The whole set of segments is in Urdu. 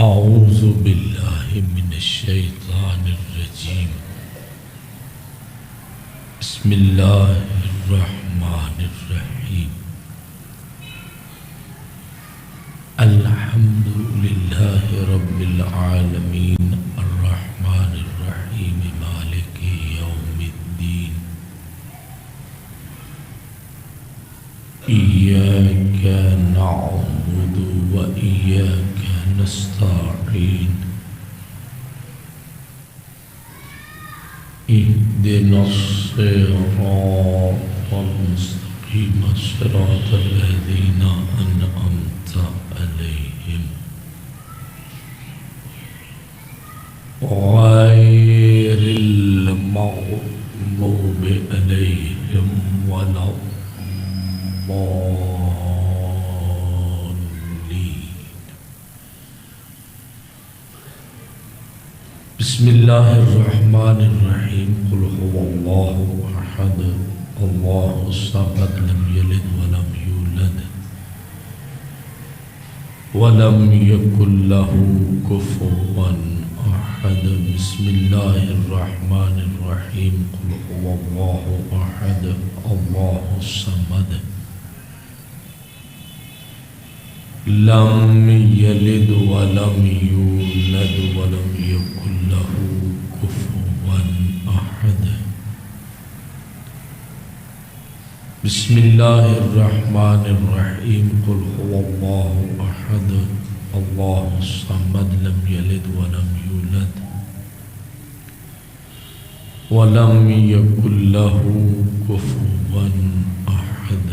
اعوذ باللہ من الشیطان الرجیم بسم اللہ الرحمن الرحیم الحمد للہ رب العالمین الرحمن الرحیم مالک یوم الدین ایاک نعبد و ایاک نستعین اهدنا الصراط المستقيم صراط الذين أنعمت عليهم غير المغضوب عليهم ولا بسم اللہ الرحمن الرحیم قل هو اللہ احد اللہ الصمد لم یلد ولم یولد ولم یکن له کفوا احد بسم اللہ الرحمن الرحیم قل هو اللہ احد اللہ الصمد لم یلد ولم یولد ولم یکن له کفوا احد بسم اللہ الرحمن الرحیم قل هو اللہ احد اللہ الصمد لم یلد ولم یولد ولم یکن له کفوا احد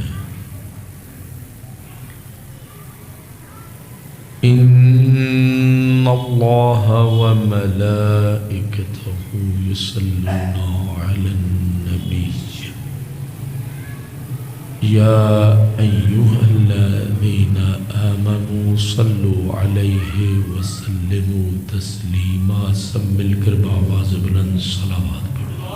ان اللہ وملائکتہ یصلون علی النبی یا ایہا الذین آمنوا صلوا علیہ وسلموا تسلیما سب مل کر بآواز بلند صلوات پڑھو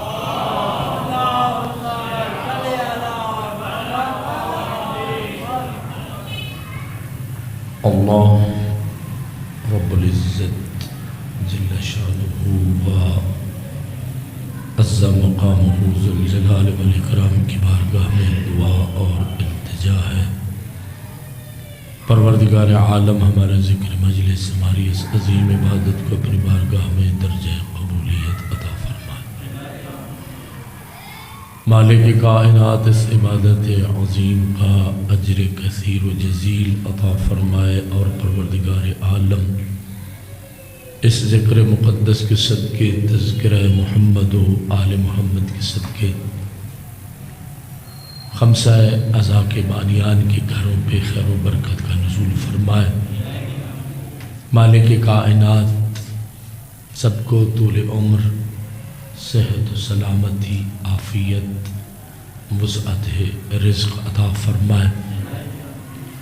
اللہ رب العزت جل شانہ و عز مقامہ ذو الجلال والاکرام کی بارگاہ میں دعا اور التجا ہے پروردگار عالم ہمارا ذکر مجلس ہماری اس عظیم عبادت کو اپنی بارگاہ میں درجہ قبولیت عطا فرمائے مالک کائنات اس عبادت عظیم کا اجر کثیر و جزیل عطا فرمائے اور پروردگار عالم اس ذکر مقدس کے صدقے تذکرہ محمد و آل محمد کے صدقے خمسہ اعضاء کے بانیان کے گھروں پہ خیر و برکت کا نزول فرمائے مالک کائنات سب کو طول عمر صحت و سلامتی عافیت وسعت رزق عطا فرمائے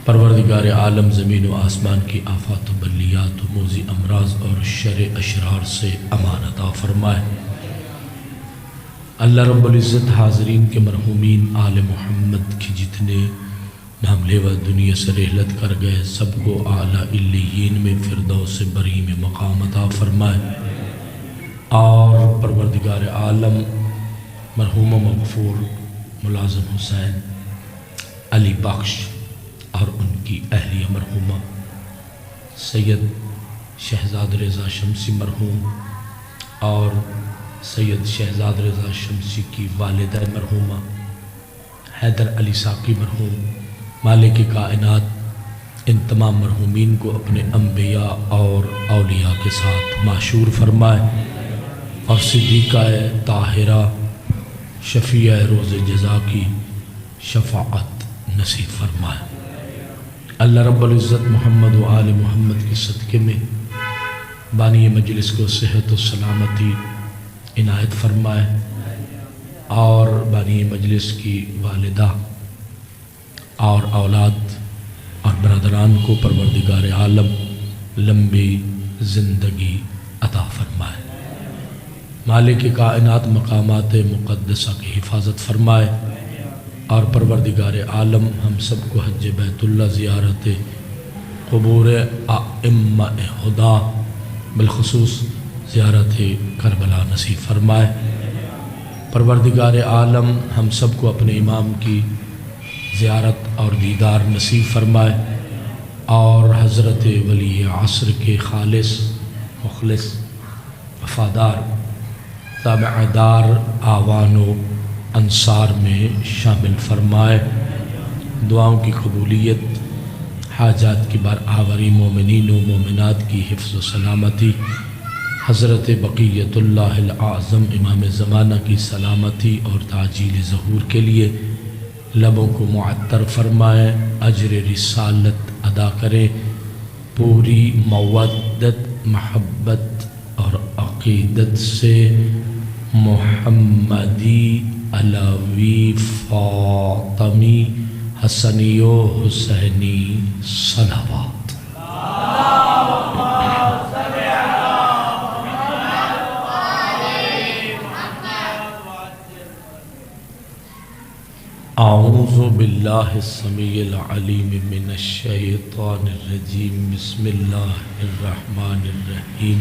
پروردگار عالم زمین و آسمان کی آفات و بلیات و موذی امراض اور شر اشرار سے امان عطا فرمائے اللہ رب العزت حاضرین کے مرحومین آل محمد کی جتنے نام لیوا دنیا سے رحلت کر گئے سب کو اعلیٰ علیین میں فردوس بری میں مقام عطا فرمائے اور پروردگار عالم مرحوم مغفور ملازم حسین علی بخش اور ان کی اہلیہ مرحومہ سید شہزاد رضا شمسی مرحوم اور سید شہزاد رضا شمسی کی والدہ مرحومہ حیدر علی ساقی مرحوم مالک کائنات ان تمام مرحومین کو اپنے انبیاء اور اولیاء کے ساتھ معشور فرمائے اور صدیقہ طاہرہ شفیع روز جزا کی شفاعت نصیب فرمائے اللہ رب العزت محمد و آل محمد کے صدقے میں بانی مجلس کو صحت و سلامتی عنایت فرمائے اور بانی مجلس کی والدہ اور اولاد اور برادران کو پروردگار عالم لمبی زندگی عطا فرمائے مالک کائنات مقامات مقدسہ کی حفاظت فرمائے اور پروردگار عالم ہم سب کو حج بیت اللہ زیارت قبور ائمہ ہدا بالخصوص زیارت کربلا نصیب فرمائے۔ پروردگار عالم ہم سب کو اپنے امام کی زیارت اور دیدار نصیب فرمائے، اور حضرت ولی عصر کے خالص مخلص وفادار تابع دار آوان و انصار میں شامل فرمائے۔ دعاؤں کی قبولیت، حاجات کی برآوری، مومنین و مومنات کی حفظ و سلامتی، حضرت بقیت اللہ العظم امام زمانہ کی سلامتی اور تعجیل ظہور کے لیے لبوں کو معطر فرمائے، اجر رسالت ادا کرے، پوری مودت محبت اور عقیدت سے محمدی علوی فاطمی حسنی و حسینی صلوات۔ اعوذ باللہ السمیع العلیم من الشیطان الرجیم، بسم اللہ الرحمن الرحیم۔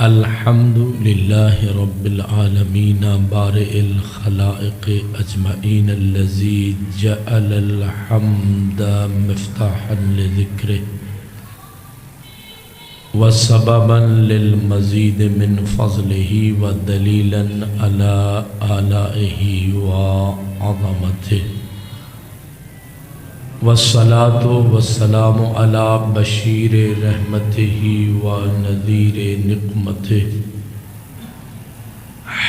الحمد للہ رب العالمین بارئ الخلائق اجمعین الذی جعل الحمد مفتاحا لذکرہ وسببا للمزید من فضلہ ودلیلا علی آلائہ وعظمتہ، والصلاة والسلام علی بشیر رحمتہ ونذیر نقمتہ،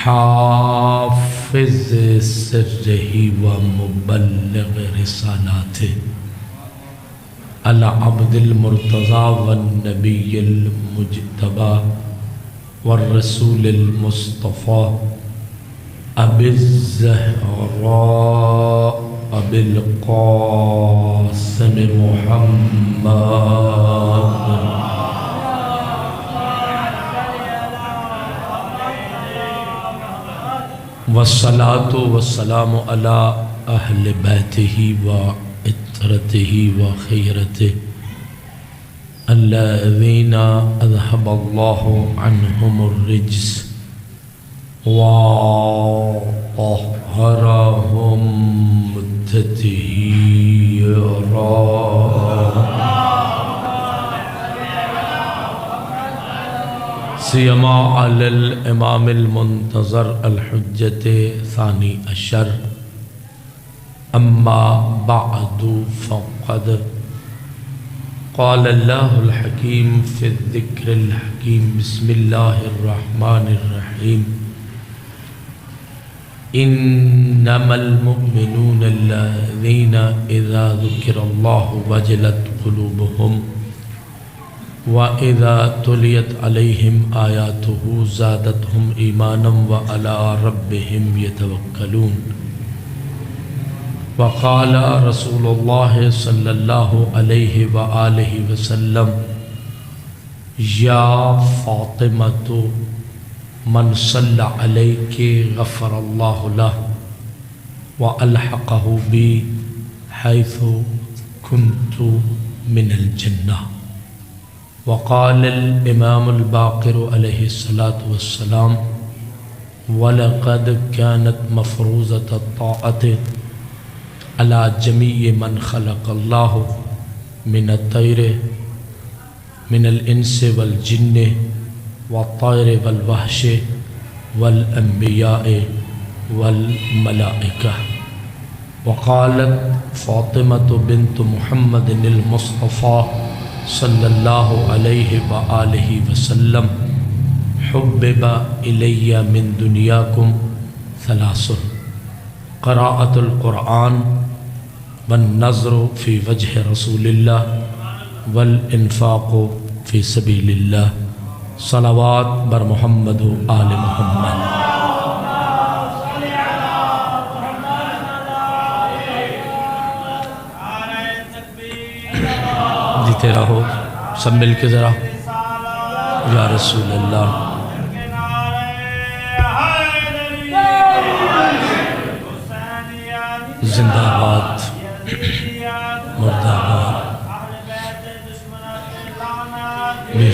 حافظ سرہ ومبلغ رسالاتہ، العبد المرتضی والنبی المجتبی والرسول المصطفى ابی الزہراء ابی القاسم محمد والصلاة والسلام علی اہل بیتہ وعطرتہ وخیرتہ الذین اذہب اللہ عنہم الرجس وطہرہم تطہیرا۔ سیما علی الامام المنتظر الحجۃ ثانی عشر، اما بعد فقد قال اللہ الحکیم فی الذکر الحکیم، بسم اللہ الرحمن الرحیم۔ انما المؤمنون الذین اذا ذکر اللہ وجلت قلوبهم وَإِذَا تُلِيَتْ عَلَيْهِمْ آيَاتُهُ زَادَتْهُمْ إِيمَانًا وَعَلَىٰ رَبِّهِمْ يَتَوَكَّلُونَ۔ وقال رسول اللہ صلی اللہ علیہ وآلہ وسلم، یا فاطمۃ من صلی علیک غفر اللہ لہ وألحقہ بی حیث کنت من الجنہ۔ وقال الامام الباقر علیہ الصلاۃ والسلام، وَلَقَدْ كَانَتْ مَفْرُوضَةَ الطَّاعَةِ عَلَى جَمِيعِ مَنْ خَلَقَ اللَّهُ مِنَ الطَّيْرِ مِنَ الْإِنسِ وَالْجِنِّ وَالطَّيْرِ وَالْوَحْشِ وَالْأَنْبِيَاءِ وَالْمَلَائِكَةِ۔ وقالت فاطمة بنت محمد المصطفى صلی اللہ علیہ وآلہ وسلم، حبب الی من دنیاکم ثلاث، قراءۃ القرآن والنظر فی وجہ رسول اللہ والانفاق فی سبیل اللہ۔ صلوات بر محمد و آل محمد۔ جیتے رہو سب مل کے ذرا یا رسول اللہ۔ زندہ باد، مردہ باد۔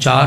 4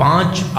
5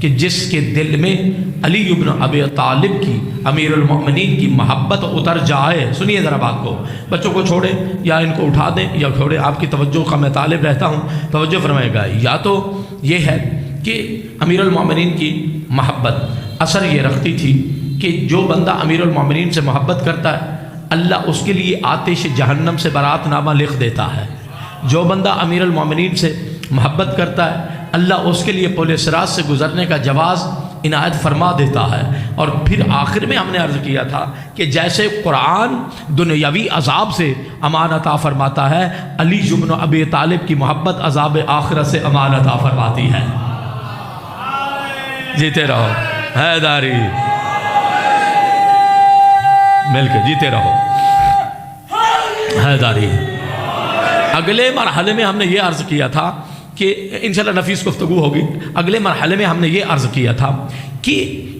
کہ جس کے دل میں علی بن ابی طالب کی امیر المؤمنین کی محبت اتر جائے. سنیے ذرا بات کو، بچوں کو چھوڑیں یا ان کو اٹھا دیں یا چھوڑیں، آپ کی توجہ کا میں طالب رہتا ہوں، توجہ فرمائے گا. یا تو یہ ہے کہ امیر المؤمنین کی محبت اثر یہ رکھتی تھی کہ جو بندہ امیر المؤمنین سے محبت کرتا ہے اللہ اس کے لیے آتش جہنم سے برات نامہ لکھ دیتا ہے. جو بندہ امیر المؤمنین سے محبت کرتا ہے اللہ اس کے لیے پل صراط سے گزرنے کا جواز عنایت فرما دیتا ہے. اور پھر آخر میں ہم نے عرض کیا تھا کہ جیسے قرآن دنیاوی عذاب سے امان عطا فرماتا ہے، علی بن ابی طالب کی محبت عذاب آخرت سے امان عطا فرماتی ہے. جیتے رہو حیداری، مل کے جیتے رہو حیداری. اگلے مرحلے میں ہم نے یہ عرض کیا تھا کہ انشاءاللہ نفیس گفتگو ہوگی. اگلے مرحلے میں ہم نے یہ عرض کیا تھا کہ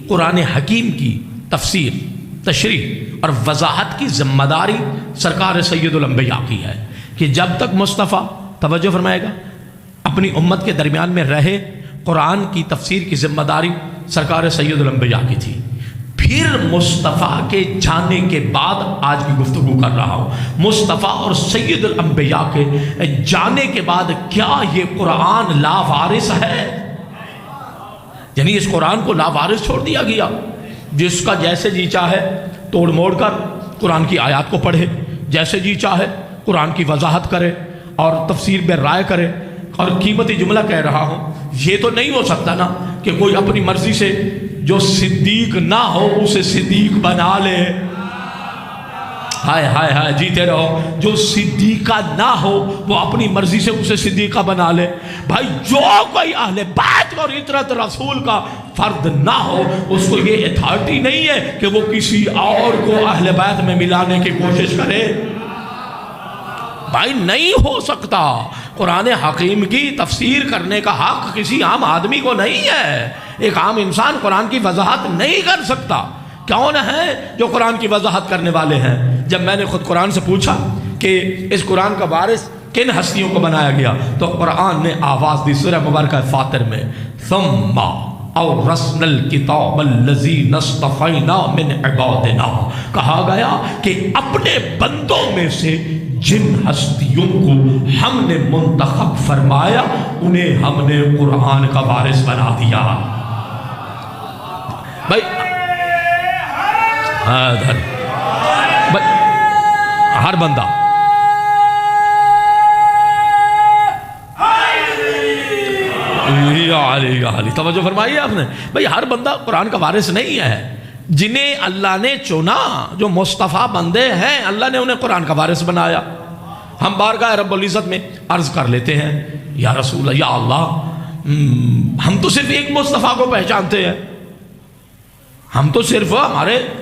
قرآن حکیم کی تفسیر، تشریح اور وضاحت کی ذمہ داری سرکار سید الانبیاء کی ہے کہ جب تک مصطفیٰ، توجہ فرمائے گا، اپنی امت کے درمیان میں رہے قرآن کی تفسیر کی ذمہ داری سرکار سید الانبیاء کی تھی. پھر مصطفیٰ کے جانے کے بعد آج کی گفتگو کر رہا ہوں، مصطفیٰ اور سید الانبیاء کے جانے کے بعد کیا یہ قرآن لاوارث ہے؟ یعنی اس قرآن کو لاوارث چھوڑ دیا گیا، جس کا جیسے جی چاہے توڑ موڑ کر قرآن کی آیات کو پڑھے، جیسے جی چاہے قرآن کی وضاحت کرے اور تفسیر میں رائے کرے. اور قیمتی جملہ کہہ رہا ہوں، یہ تو نہیں ہو سکتا نا کہ کوئی اپنی مرضی سے جو صدیق نہ ہو اسے صدیق بنا لے. ہائے ہائے ہائے، جیتے رہو. جو صدیقہ نہ ہو وہ اپنی مرضی سے اسے صدیقہ بنا لے. بھائی جو کوئی اہل بیت اور اطرت رسول کا فرد نہ ہو اس کو یہ اتھارٹی نہیں ہے کہ وہ کسی اور کو اہل بیت میں ملانے کی کوشش کرے. بھائی نہیں ہو سکتا. قرآن حکیم کی تفسیر کرنے کا حق کسی عام آدمی کو نہیں ہے. ایک عام انسان قرآن کی وضاحت نہیں کر سکتا. کون ہیں جو قرآن کی وضاحت کرنے والے ہیں؟ جب میں نے خود قرآن سے پوچھا کہ اس قرآن کا وارث کن ہستیوں کو بنایا گیا تو قرآن نے آواز دی سورہ مبارکہ فاطر میں، ثم اورثنا الکتاب الذین اصطفینا من عبادنا. کہا گیا کہ اپنے بندوں میں سے جن ہستیوں کو ہم نے منتخب فرمایا انہیں ہم نے قرآن کا وارث بنا دیا. بھائی ہر بندہ توجہ فرمائیے آپ نے. بھائی ہر بندہ قرآن کا وارث نہیں ہے. جنہیں اللہ نے چنا، جو مصطفیٰ بندے ہیں، اللہ نے انہیں قرآن کا وارث بنایا. ہم بارگاہ رب العزت میں عرض کر لیتے ہیں، یا رسول اللہ، یا اللہ، ہم تو صرف ایک مصطفیٰ کو پہچانتے ہیں. ہم تو صرف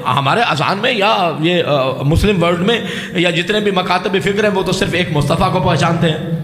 ہمارے اذان میں یا یہ مسلم ورلڈ میں یا جتنے بھی مکاتب فکر ہیں وہ تو صرف ایک مصطفیٰ کو پہچانتے ہیں.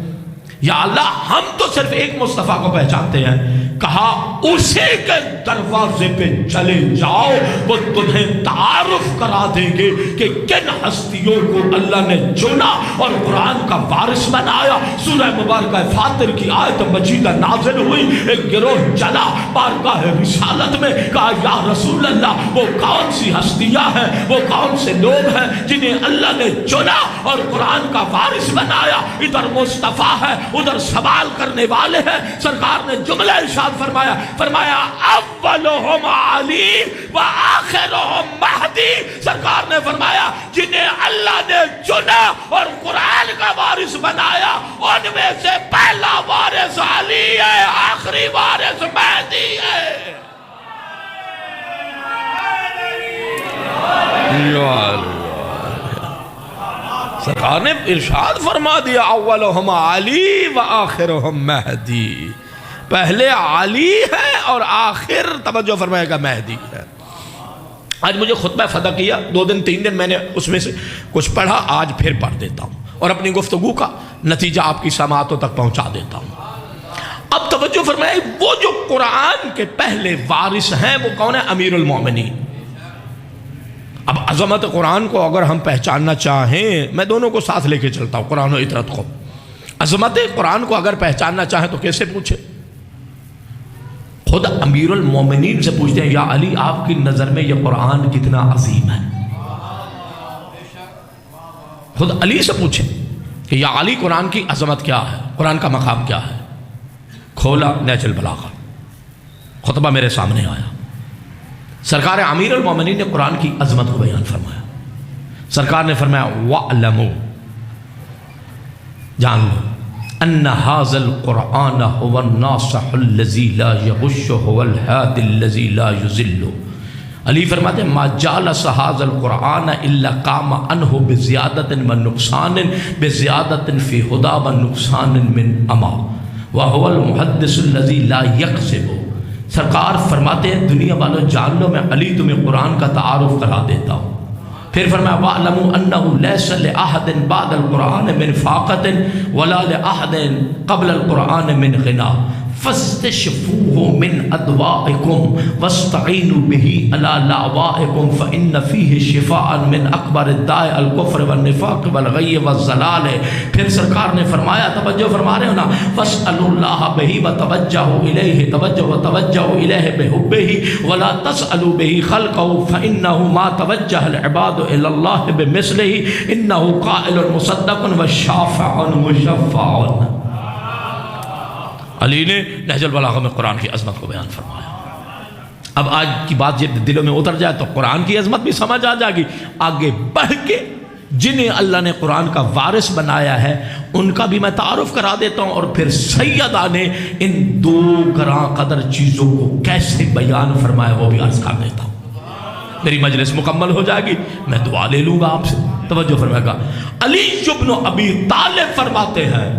یا اللہ ہم تو صرف ایک مصطفیٰ کو پہچانتے ہیں. کہا اسی کے دروازے پہ چلے جاؤ، وہ تمہیں تعارف کرا دیں گے کہ کن ہستیوں کو اللہ نے چنا اور قرآن کا وارث بنایا. سورہ مبارکہ فاطر کی آیت مجیدہ نازل ہوئی، ایک گروہ چلا بارگاہ رسالت میں، کہا یا رسول اللہ وہ کون سی ہستیاں ہیں، وہ کون سے لوگ ہیں جنہیں اللہ نے چنا اور قرآن کا وارث بنایا؟ ادھر مصطفیٰ ہے ادھر سوال کرنے والے ہیں. سرکار نے جملہ ارشاد فرمایا اولہم علی و آخرہم مہدی. سرکار نے فرمایا جنہیں اللہ نے چنا اور قرآن کا وارث بنایا ان میں سے پہلا وارث علی ہے، آخری وارث مہدی ہے. سرکار نے ارشاد فرما دیا اولہم علی و آخرہم مہدی. پہلے علی ہے اور آخر توجہ فرمائے گا مہدی ہے. آج مجھے خطبہ فدا کیا 2 دن 3 دن میں نے اس میں سے کچھ پڑھا، آج پھر پڑھ دیتا ہوں اور اپنی گفتگو کا نتیجہ آپ کی سماعتوں تک پہنچا دیتا ہوں. اب توجہ فرمائے، وہ جو قرآن کے پہلے وارث ہیں وہ کون ہے؟ امیر المومنین. اب عظمت قرآن کو اگر ہم پہچاننا چاہیں، میں دونوں کو ساتھ لے کے چلتا ہوں، قرآن و اطرت کو. عظمت قرآن کو اگر پہچاننا چاہیں تو کیسے پوچھے؟ خود امیر المومنین سے پوچھتے ہیں یا علی آپ کی نظر میں یہ قرآن کتنا عظیم ہے؟ خود علی سے پوچھیں کہ یا علی قرآن کی عظمت کیا ہے، قرآن کا مقام کیا ہے؟ کھولا نہج البلاغہ، خطبہ میرے سامنے آیا، سرکار امیر المومنین نے قرآن کی عظمت کو بیان فرمایا۔ سرکار نے فرمایا وَعْلَمُوا، جان لو، ان هذا القرآن هو الناصح الذي لا يغش هو الهادي الذي لا يضل۔ علی فرماتے ہیں ما جالس هذا القرآن الا قام عنه بزیادت و نقصان بزیادت فی ہدا و نقصان من اما وهو المحدث الذي لا يكذب۔ سرکار فرماتے ہیں دنیا والوں جان لو، میں علی تمہیں قرآن کا تعارف کرا دیتا ہوں۔ پھر فرمایا وَاعْلَمُوا أَنَّهُ لَيْسَ لِأَحَدٍ بَعْدَ الْقُرْآنِ مِنْ فَاقَةٍ وَلَا لِأَحَدٍ قَبْلَ الْقُرْآنِ مِنْ غِنَى فَاسْتَشْفُوهُ مِنْ أَدْوَائِكُمْ وَاسْتَعِينُوا بِهِ عَلَى لَعْوَائِكُمْ فَإِنَّ فِيهِ شِفَاءً مِنْ أَكْبَرِ الدَّاءِ الْكُفْرِ وَالنِّفَاقِ وَالْغَيِّ وَالضَّلَالِ۔ پھر سرکار نے فرمایا، توجہ فرما رہے ہو نا، فَاسْأَلُوا اللَّهَ بِهِ وَتَوَجَّهُوا إِلَيْهِ وَتَوَجَّهُوا إِلَيْهِ بِحُبِّهِ وَلَا تَسْأَلُوا بِهِ خَلْقَهُ فَإِنَّهُ مَا تَوَجَّهَ الْعِبَادُ إِلَى اللَّهِ بِمِثْلِهِ إِنَّهُ قَائِلٌ مُصَدَّقٌ وَشَافِعٌ مُشَفَّعٌ۔ علی نے نہج البلاغہ میں قرآن کی عظمت کو بیان فرمایا۔ اب آج کی بات جب دلوں میں اتر جائے تو قرآن کی عظمت بھی سمجھ آ جائے گی۔ آگے بڑھ کے جنہیں اللہ نے قرآن کا وارث بنایا ہے ان کا بھی میں تعارف کرا دیتا ہوں، اور پھر سیدہ نے ان دو گراں قدر چیزوں کو کیسے بیان فرمایا وہ بھی عرض کر دیتا ہوں۔ میری مجلس مکمل ہو جائے گی، میں دعا لے لوں گا آپ سے۔ توجہ فرمائے گا، علی ابن ابی طالب فرماتے ہیں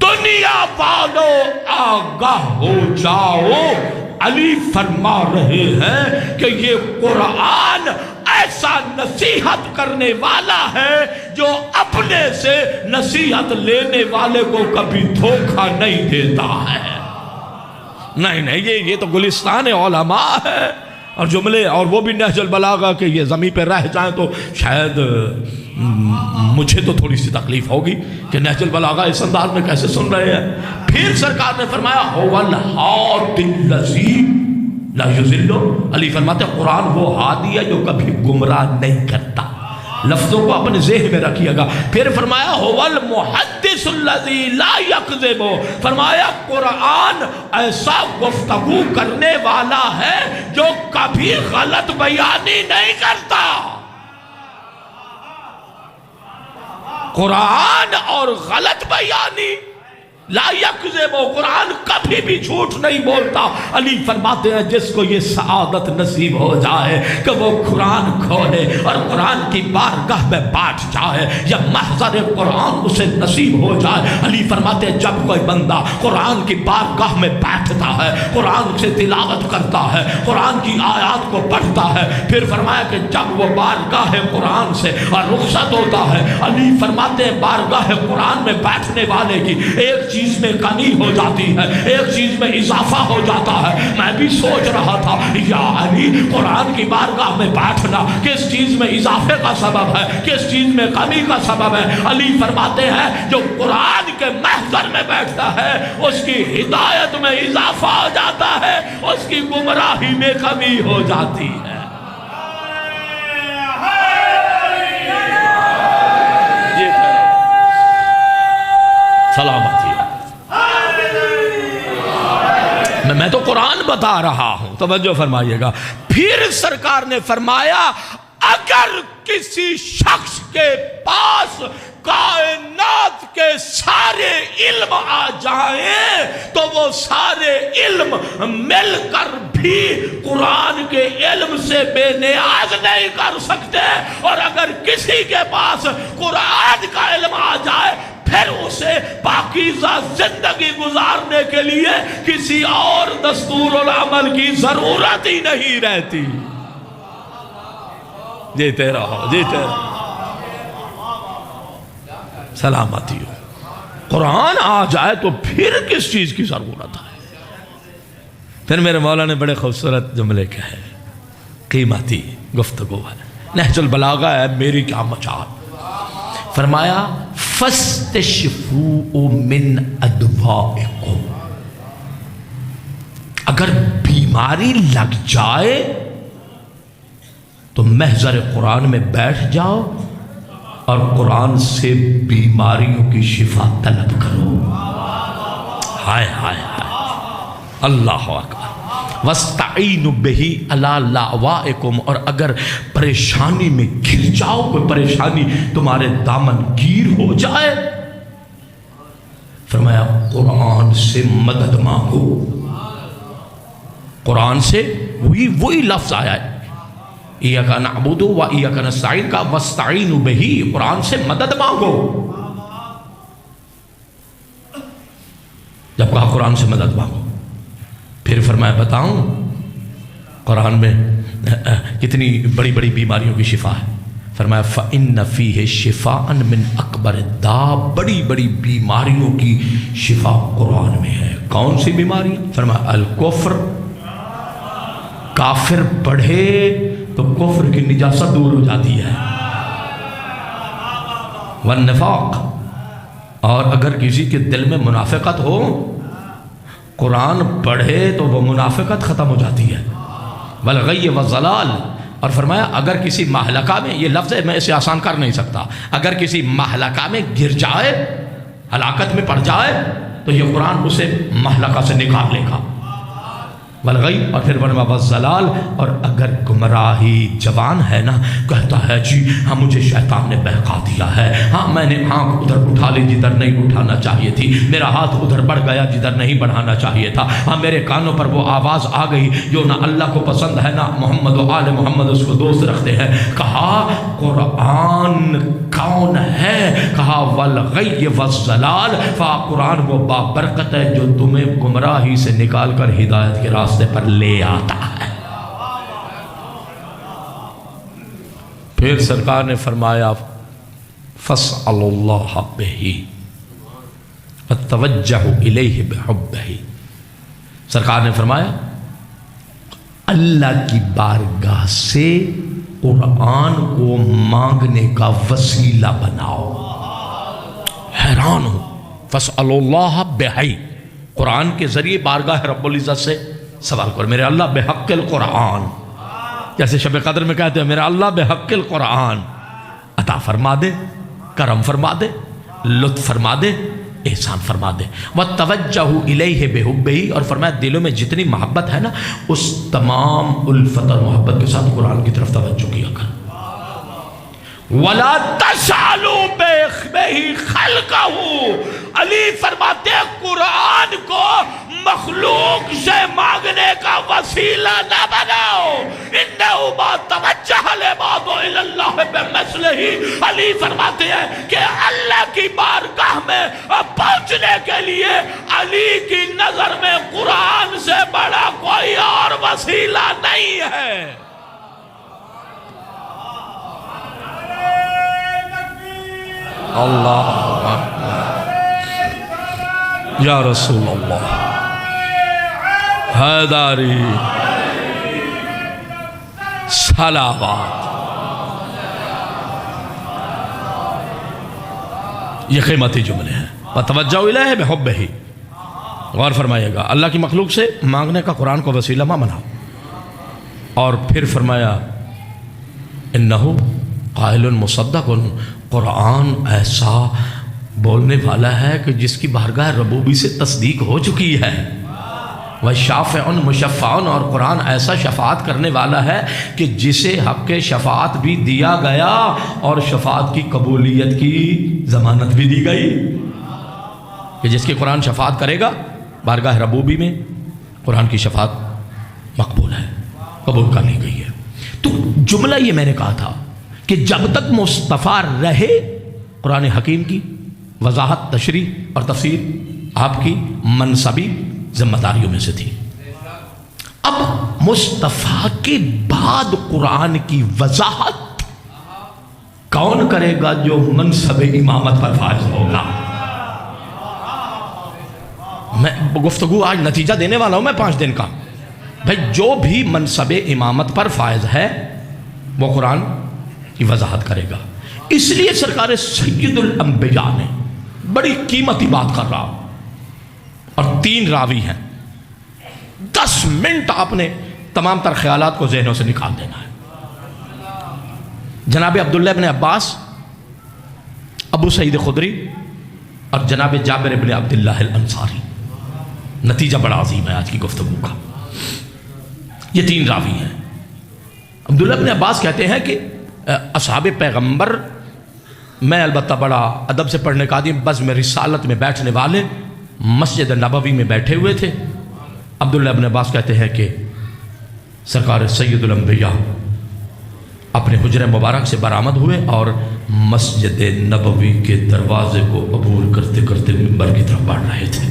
دنیا والوں آگاہ ہو جاؤ، علی فرما رہے ہیں کہ یہ قرآن ایسا نصیحت کرنے والا ہے جو اپنے سے نصیحت لینے والے کو کبھی دھوکہ نہیں دیتا ہے۔ نہیں یہ تو گلستان علماء ہے، اور جملے اور وہ بھی نہج البلاغہ کہ یہ زمین پہ رہ جائیں تو شاید مجھے تو تھوڑی سی تکلیف ہوگی کہ نہج البلاغہ اس انداز میں کیسے سن رہے ہیں۔ پھر سرکار نے فرمایا هو الہادی الذی لا یضل۔ علی فرماتے ہیں قرآن وہ ہادی ہے جو کبھی گمراہ نہیں کرتا۔ لفظوں کو اپنے ذہن میں رکھیے گا۔ پھر فرمایا هو المحدث الذی لا یکذب۔ فرمایا قرآن ایسا گفتگو کرنے والا ہے جو کبھی غلط بیانی نہیں کرتا۔ قرآن اور غلط بیانی لا یکذب، قرآن کبھی بھی جھوٹ نہیں بولتا۔ علی فرماتے ہیں جس کو یہ سعادت نصیب ہو جائے کہ وہ قرآن کھولے اور قرآن کی بارگاہ میں بیٹھ جائے یا محضر قرآن اسے نصیب ہو جائے۔ علی فرماتے ہیں جب کوئی بندہ قرآن کی بارگاہ میں بیٹھتا ہے، قرآن سے تلاوت کرتا ہے، قرآن کی آیات کو پڑھتا ہے، پھر فرمایا کہ جب وہ بارگاہ قرآن سے رخصت ہوتا ہے، علی فرماتے ہیں بارگاہ قرآن میں بیٹھنے والے کی ایک چیز میں کمی ہو جاتی ہے، ایک چیز میں اضافہ ہو جاتا ہے۔ میں بھی سوچ رہا تھا یا علی قرآن کی بارگاہ میں بیٹھنا کس چیز میں اضافے کا سبب ہے، کس چیز میں کمی کا سبب ہے؟ علی فرماتے ہیں جو قرآن کے محضر میں بیٹھتا ہے اس کی ہدایت میں اضافہ ہو جاتا ہے، اس کی گمراہی میں کمی ہو جاتی ہے۔ سلامتی، میں تو قرآن بتا رہا ہوں، توجہ فرمائیے گا۔ پھر سرکار نے فرمایا اگر کسی شخص کے پاس کائنات کے سارے علم آ جائیں تو وہ سارے علم مل کر بھی قرآن کے علم سے بے نیاز نہیں کر سکتے، اور اگر کسی کے پاس قرآن کا علم آ جائے پھر اسے پاکیزہ زندگی گزارنے کے لیے کسی اور دستور العمل کی ضرورت ہی نہیں رہتی۔ جیتے رہو، جیتے رہو، سلامتی ہو۔ قرآن آ جائے تو پھر کس چیز کی ضرورت ہے؟ پھر میرے مولا نے بڑے خوبصورت جملے کہے، قیمتی گفتگو ہے، نہج البلاغہ ہے میری کیا مچال۔ فرمایا فَاسْتَشْفُوا مِنْ أَدْوَائِكُمْ، اگر بیماری لگ جائے تو محضر قرآن میں بیٹھ جاؤ اور قرآن سے بیماریوں کی شفا طلب کرو. ہائے ہائے ہائے، اللہ اکبر. وَاسْتَعِينُوا بِهِ عَلَىٰ لَأْوَائِكُمْ، اور اگر پریشانی میں گر جاؤ، کوئی پریشانی تمہارے دامن گیر ہو جائے، فرمایا قرآن سے مدد مانگو. قرآن سے وہی لفظ آیا ہے، ایاک نعبد و ایاک نستعین کا وَاسْتَعِينُوا بِهِ، قرآن سے مدد مانگو. جب کہا قرآن سے مدد مانگو، پھر فرمایا بتاؤں قرآن میں کتنی بڑی بڑی بیماریوں کی شفا ہے. فرمایا فَإِنَّ فِيهِ شِفَاءً مِّنْ أَكْبَرِ الدَّاءِ، بڑی بڑی بیماریوں کی شفا قرآن میں ہے. کون سی بیماری؟ فرمایا الکفر، کافر پڑھے تو کفر کی نجاست دور ہو جاتی ہے. والنفاق، اور اگر کسی کے دل میں منافقت ہو، قرآن پڑھے تو وہ منافقت ختم ہو جاتی ہے. والغی والضلال، اور فرمایا اگر کسی مہلکہ میں، یہ لفظ ہے میں اسے آسان کر نہیں سکتا، اگر کسی مہلکہ میں گر جائے، ہلاکت میں پڑ جائے، تو یہ قرآن اسے مہلکہ سے نکال لے گا. والغی، اور پھر فرمایا والضلال، اور اگر گمراہی جوان ہے نا، کہتا ہے جی ہاں مجھے شیطان نے بہکا دیا ہے، ہاں میں نے آنکھ ادھر اٹھا لی جدھر نہیں اٹھانا چاہیے تھی، میرا ہاتھ ادھر بڑھ گیا جدھر نہیں بڑھانا چاہیے تھا، ہاں میرے کانوں پر وہ آواز آ گئی جو نہ اللہ کو پسند ہے نہ محمد و آل محمد اس کو دوست رکھتے ہیں. کہا قرآن کون ہے؟ کہا والغی والضلال، قرآن وہ بابرکت ہے جو تمہیں گمراہی سے نکال کر ہدایت کے راستے پر لے آتا ہے. پھر سرکار نے فرمایا فَاسْأَلُوا اللَّهَ بِهِ وَاتَّوَجَّهُوا إِلَيْهِ بِحُبِّهِ. سرکار نے فرمایا اللہ کی بارگاہ سے قرآن کو مانگنے کا وسیلہ بناؤ. حیران ہوں، فَاسْأَلُوا اللَّهَ بِهِ، قرآن کے ذریعے بارگاہ رب العزت سے سوال کرو. میرے اللہ بحق القرآن، جیسے شب قدر میں کہتے ہیں میرا اللہ بحق القرآن عطا فرما دے، کرم فرما دے، لطف فرما دے، احسان فرما دے. وَتَوَجَّهُ إِلَيْهِ بِحُبِّهِ، اور فرمایا دلوں میں جتنی محبت ہے نا، اس تمام الفت اور محبت کے ساتھ قرآن کی طرف توجہ کیا کر. وَلَا تَسْأَلُوا بِهِ خَلْقَهُ، علی فرماتے ہیں قرآن کو مخلوق سے مانگنے کا وسیلہ نہ بناؤ. اِنَّهُ مَا تَوَجَّهَ الْعِبَادُ إِلَى اللَّهِ بِمِثْلِهِ، علی فرماتے ہیں کہ اللہ کی بارگاہ میں پہنچنے کے لیے علی کی نظر میں قرآن سے بڑا کوئی اور وسیلہ نہیں ہے. اللہ یا رسول اللہ حیداری صلوات. یہ قیمتی جملے ہیں. وَتَوَجَّهُ إِلَيْهِ بِحُبِّهِ، غور فرمائیے گا، اللہ کی مخلوق سے مانگنے کا قرآن کو وسیلہ ماں بناؤ. اور پھر فرمایا اِنَّهُ قَائِلٌ مُصَدَّقٌ، قرآن ایسا بولنے والا ہے کہ جس کی بارگاہ ربوبی سے تصدیق ہو چکی ہے. وَشَافِعٌ مُشَفَّعٌ، اور قرآن ایسا شفاعت کرنے والا ہے کہ جسے حق شفاعت بھی دیا گیا اور شفاعت کی قبولیت کی ضمانت بھی دی گئی کہ جس کی قرآن شفاعت کرے گا بارگاہ ربوبی میں قرآن کی شفاعت مقبول ہے، قبول کر لی گئی ہے. تو جملہ یہ میں نے کہا تھا کہ جب تک مصطفیٰ رہے قرآن حکیم کی وضاحت، تشریح اور تفسیر آپ کی منصبی ذمہ داریوں میں سے تھی. اب مصطفیٰ کے بعد قرآن کی وضاحت کون کرے گا؟ جو منصب امامت پر فائز ہوگا. میں گفتگو آج نتیجہ دینے والا ہوں میں 5 دن کا. بھائی جو بھی منصب امامت پر فائز ہے وہ قرآن کی وضاحت کرے گا. اس لیے سرکار سید الانبیاء نے بڑی قیمتی بات کر رہا، اور 3 راوی ہیں، 10 10 منٹ آپ نے تمام تر خیالات کو ذہنوں سے نکال دینا ہے۔ جناب عبداللہ ابن عباس، ابو سعید خدری اور جناب جابر ابن عبداللہ الانصاری، نتیجہ بڑا عظیم ہے آج کی گفتگو کا۔ یہ 3 راوی ہیں۔ عبداللہ ابن عباس کہتے ہیں کہ اصحاب پیغمبر، میں البتہ بڑا ادب سے پڑھنے کا آدمی، بزم رسالت میں بیٹھنے والے مسجد نبوی میں بیٹھے ہوئے تھے۔ عبداللہ ابن عباس کہتے ہیں کہ سرکار سید الانبیاء اپنے حجرہ مبارک سے برآمد ہوئے اور مسجد نبوی کے دروازے کو عبور کرتے کرتے منبر کی طرف بڑھ رہے تھے۔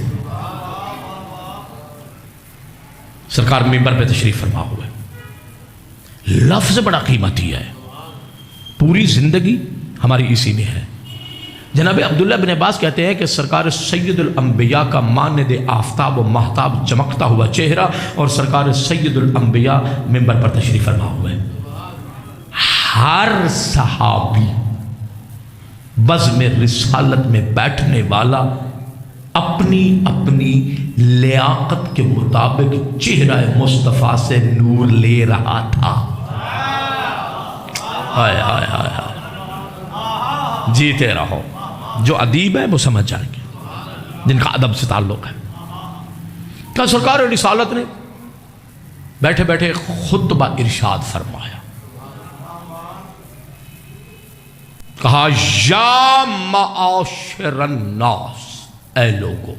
سرکار منبر پہ تشریف فرما ہوئے۔ لفظ بڑا قیمتی ہے، پوری زندگی ہماری اسی میں ہے۔ جناب عبداللہ بن عباس کہتے ہیں کہ سرکار سید الانبیاء کا مانند آفتاب و مہتاب چمکتا ہوا چہرہ اور سرکار سید الانبیاء منبر پر تشریف فرما ہوئے۔ ہر صحابی بزم رسالت میں بیٹھنے والا اپنی اپنی لیاقت کے مطابق چہرہ مصطفیٰ سے نور لے رہا تھا۔ ہائے ہائے ہائے ہائے، جیتے رہو۔ جو ادیب ہے وہ سمجھ جائیں گے، جن کا ادب سے تعلق ہے۔ کیا سرکار رسالت نے بیٹھے بیٹھے خطبہ ارشاد فرمایا، کہا یا معاشر الناس، اے لوگو،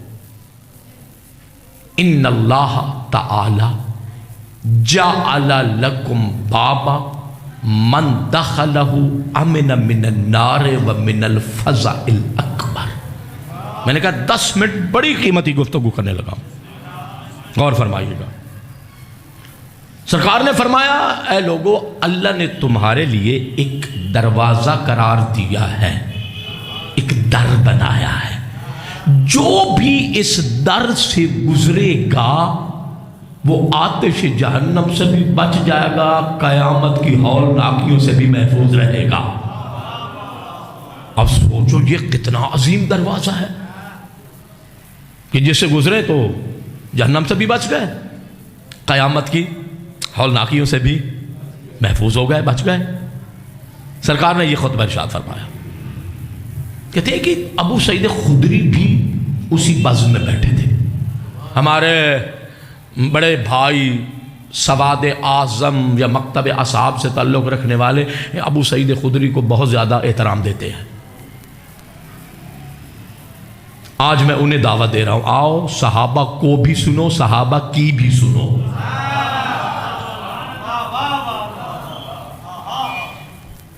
ان اللہ تعالی جعل لکم بابا من دخلہ امن من النار ومن الفزع الاکبر۔ میں نے کہا 10 منٹ بڑی قیمتی گفتگو کرنے لگا، غور فرمائیے گا۔ سرکار نے فرمایا، اے لوگو، اللہ نے تمہارے لیے ایک دروازہ قرار دیا ہے، ایک در بنایا ہے، جو بھی اس در سے گزرے گا وہ آتش جہنم سے بھی بچ جائے گا، قیامت کی ہولناکیوں سے بھی محفوظ رہے گا۔ اب سوچو یہ کتنا عظیم دروازہ ہے کہ جس سے گزرے تو جہنم سے بھی بچ گئے، قیامت کی ہولناکیوں سے بھی محفوظ ہو گئے، بچ گئے۔ سرکار نے یہ خطبہ ارشاد فرمایا۔ کہتے ہیں کہ ابو سعید خدری بھی اسی بزم میں بیٹھے تھے۔ ہمارے بڑے بھائی سواد اعظم یا مکتب اصحاب سے تعلق رکھنے والے ابو سعید خدری کو بہت زیادہ احترام دیتے ہیں۔ آج میں انہیں دعوت دے رہا ہوں، آؤ صحابہ کو بھی سنو، صحابہ کی بھی سنو۔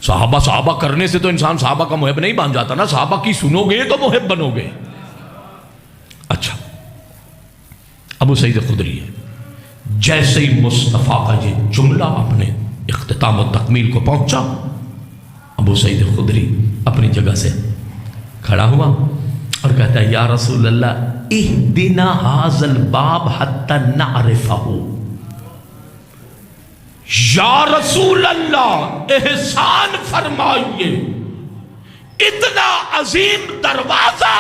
صحابہ کرنے سے تو انسان صحابہ کا محب نہیں بن جاتا نا، صحابہ کی سنو گے تو محب بنو گے۔ اچھا، ابو سعید خدری ہے، جیسے ہی مصطفیٰ کا یہ جملہ اپنے اختتام و تکمیل کو پہنچا، ابو سعید خدری اپنی جگہ سے کھڑا ہوا اور کہتا ہے، یا رسول اللہ اہدنا ھذا الباب حتی نعرفہ۔ یا رسول اللہ احسان فرمائیے، اتنا عظیم دروازہ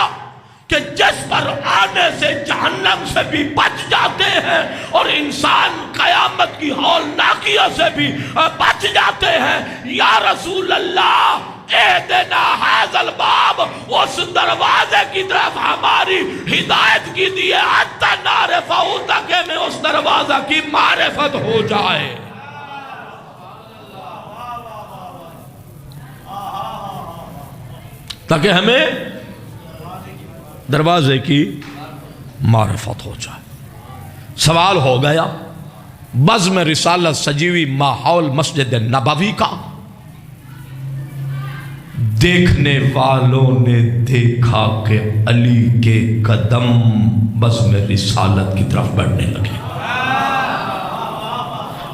کہ جس پر آنے سے جہنم سے بھی بچ جاتے ہیں اور انسان قیامت کی ہولناکیوں سے بھی بچ جاتے ہیں، یا رسول اللہ اہدنا ھذا الباب، اس دروازے کی طرف ہماری ہدایت کیجیے، حتی نعرفہ، تاکہ ہمیں اس دروازہ کی معرفت ہو جائے۔ تاکہ ہمیں دروازے کی معرفت ہو جائے۔ سوال ہو گیا، بزم رسالت سجیوی ماحول مسجد نبوی کا، دیکھنے والوں نے دیکھا کہ علی کے قدم بزم رسالت کی طرف بڑھنے لگے۔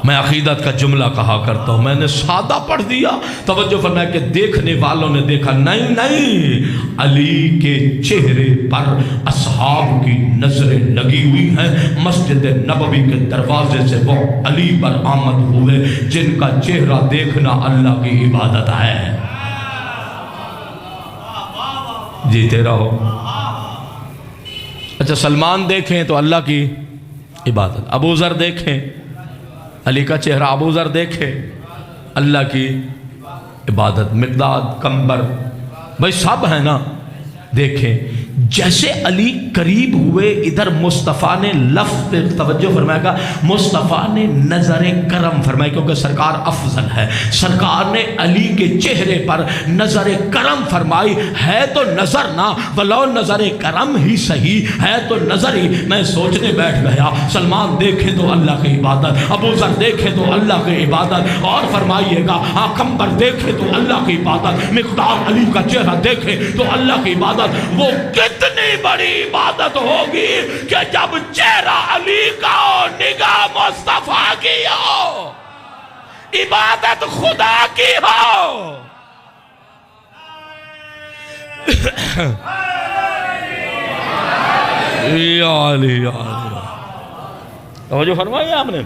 میں عقیدت کا جملہ کہا کرتا ہوں، میں نے سادہ پڑھ دیا، توجہ فرمایا کہ دیکھنے والوں نے دیکھا، نہیں، علی کے چہرے پر اصحاب کی نظریں لگی ہوئی ہیں۔ مسجد نبوی کے دروازے سے وہ علی پر آمد ہوئے جن کا چہرہ دیکھنا اللہ کی عبادت ہے۔ جیتے رہو۔ اچھا، سلمان دیکھیں تو اللہ کی عبادت. ابو ذر دیکھیں علی کا چہرہ، ابو ذر دیکھیں اللہ کی عبادت. مقداد، کمبر، بھائی سب ہیں نا. دیکھیں جیسے علی قریب ہوئے ادھر مصطفیٰ نے لفظ توجہ فرمایا گا، مصطفیٰ نے نظر کرم فرمائی، کیونکہ سرکار افضل ہے. سرکار نے علی کے چہرے پر نظر کرم فرمائی. ہے تو نظر نہ، ولو نظر کرم ہی صحیح ہے تو نظر ہی. میں سوچنے بیٹھ گیا، سلمان دیکھے تو اللہ کی عبادت، ابو ذر دیکھے تو اللہ کی عبادت، اور فرمائیے گا کمبر دیکھے تو اللہ کی عبادت، مقدار علی کا چہرہ دیکھے تو اللہ کی عبادت. وہ کتنی بڑی عبادت ہوگی کہ جب چہرہ علی کا ہو، نگاہ مصطفیٰ کی ہو، عبادت خدا کی ہو. یا علی یا علی. توجہ فرمائی آپ نے.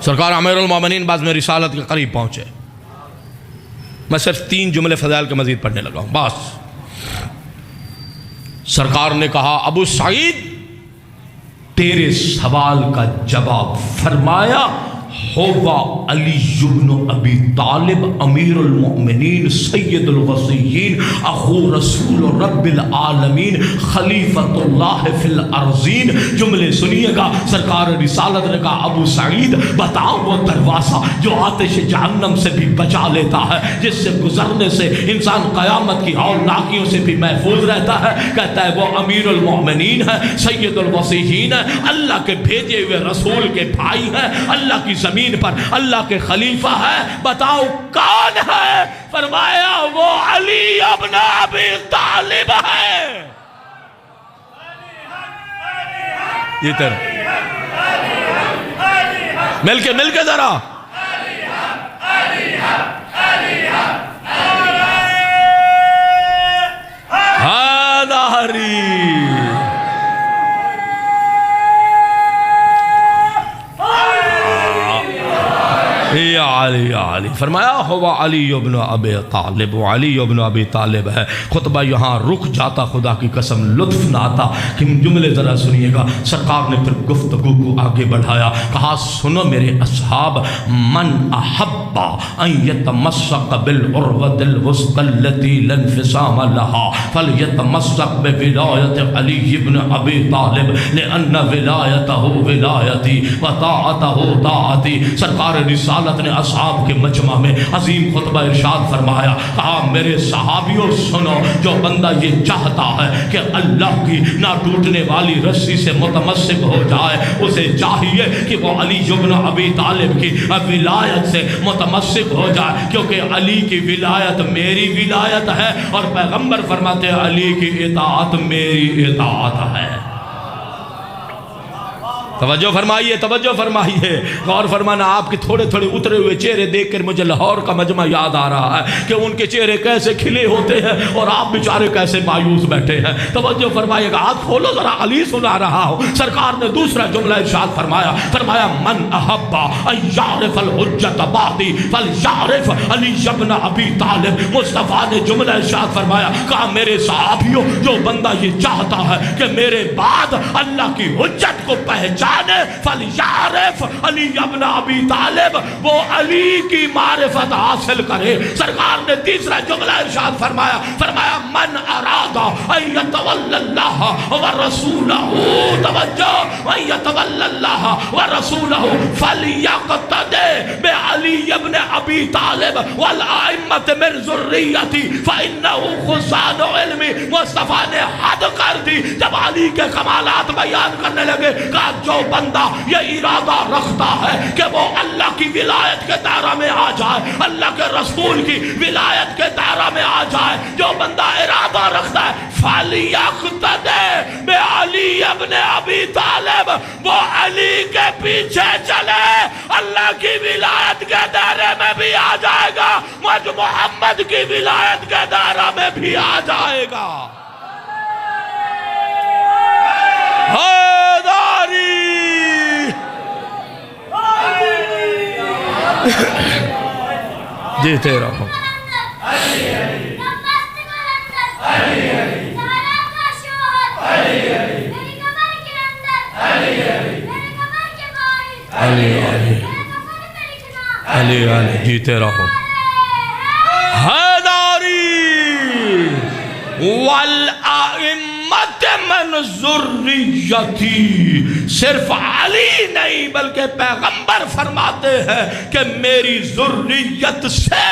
سرکار امیر المومنین بعض میں رسالت کے قریب پہنچے. میں صرف 3 جملے فضائل کے مزید پڑھنے لگا ہوں بس. سرکار نے کہا ابو سعید تیرے سوال کا جواب. فرمایا ہوا علی بن ابی طالب امیر المؤمنین سید الوصیین اخو رسول رب العالمین خلیفۃ اللہ فی الارضین. جملے سنیے گا. سرکار رسالت نے کہا ابو سعید بتاؤ وہ دروازہ جو آتش جہنم سے بھی بچا لیتا ہے، جس سے گزرنے سے انسان قیامت کی ہولناکیوں سے بھی محفوظ رہتا ہے. کہتا ہے وہ امیر المؤمنین ہے، سید الوصیین ہے، اللہ کے بھیجے ہوئے رسول کے بھائی ہیں، اللہ کی زمین پر اللہ کے خلیفہ ہے. بتاؤ کون ہے؟ فرمایا وہ علی ابن ابی طالب ہے. یہ تر مل کے ذرا یا علی یا علی. فرمایا ہوا علی ابن ابی طالب. علی ابن ابی طالب ہے. خطبہ یہاں رک جاتا، خدا کی قسم لطف نہ آتا. کہ جملے ذرا سنیے گا. سرکار نے پھر گفتگو کو آگے بڑھایا. کہا سنو میرے اصحاب، من احب ان یتمسک بالعروۃ الوثقی التي لا انفصام لها فلیتمسک بولایت علی ابن ابی طالب لان ولایتہ ولایتی وطاعتہ طاعتی. سرکار رسالت نے اصحاب کے مجمع میں عظیم خطبہ ارشاد فرمایا. کہا میرے صحابیوں سنو، جو بندہ یہ چاہتا ہے کہ اللہ کی نہ ٹوٹنے والی رسی سے متمسک ہو جائے، اسے چاہیے کہ وہ علی بن ابی طالب کی ولایت سے متمسک ہو جائے، کیونکہ علی کی ولایت میری ولایت ہے، اور پیغمبر فرماتے ہیں علی کی اطاعت میری اطاعت ہے. توجہ فرمائیے، توجہ فرمائیے. غور فرمانا. آپ کے تھوڑے تھوڑے اترے ہوئے چہرے دیکھ کر مجھے لاہور کا مجمع یاد آ رہا ہے کہ ان کے چہرے کیسے کھلے ہوتے ہیں اور آپ بیچارے کیسے مایوس بیٹھے ہیں. توجہ فرمائیے گا. ہاتھ کھولو ذرا، علی سنا رہا ہو. سرکار نے دوسرا جملہ ارشاد فرمایا. فرمایا من احب ان یعرف الحجۃ بعدی فلیعرف علی بن ابی طالب. مصطفیٰ نے جملہ ارشاد فرمایا. کہا میرے صحابیوں، جو بندہ یہ چاہتا ہے کہ میرے بعد اللہ کی حجت کو پہچان فلیعرف علی ابن ابی طالب، وہ علی کی معرفت حاصل کرے. سرکار نے تیسرا جملہ ارشاد فرمایا. فرمایا من اراد ان یتولی اللہ ورسولہ، توجہ، ان یتولی اللہ ورسولہ فلیقتدی بعلی ابن ابی طالب والائمۃ من ذریتی فانہ خزان علمی. مصطفیٰ نے حد کر دی. جب علی کے کمالات بیان کرنے لگے، کہا جو بندہ یہ ارادہ رکھتا ہے کہ وہ اللہ کی ولایت کے دائرہ میں آ جائے، اللہ کے رسول کی ولایت کے دائرہ میں آ جائے، جو بندہ ارادہ رکھتا ہے فَلْيَقْتَدِي بِعَلِيِّ ابن ابی طالب، وہ علی کے پیچھے چلے، اللہ کی ولایت کے دائرے میں بھی آ جائے گا، مجھ محمد کی ولایت کے دائرہ میں بھی آ جائے گا. جیتے رہو. علی علی علی علی علی جیتے رہو حیداری والائمت من ذریتی صرف علی نہیں بلکہ پیغمبر فرماتے ہیں کہ میری ذریت سے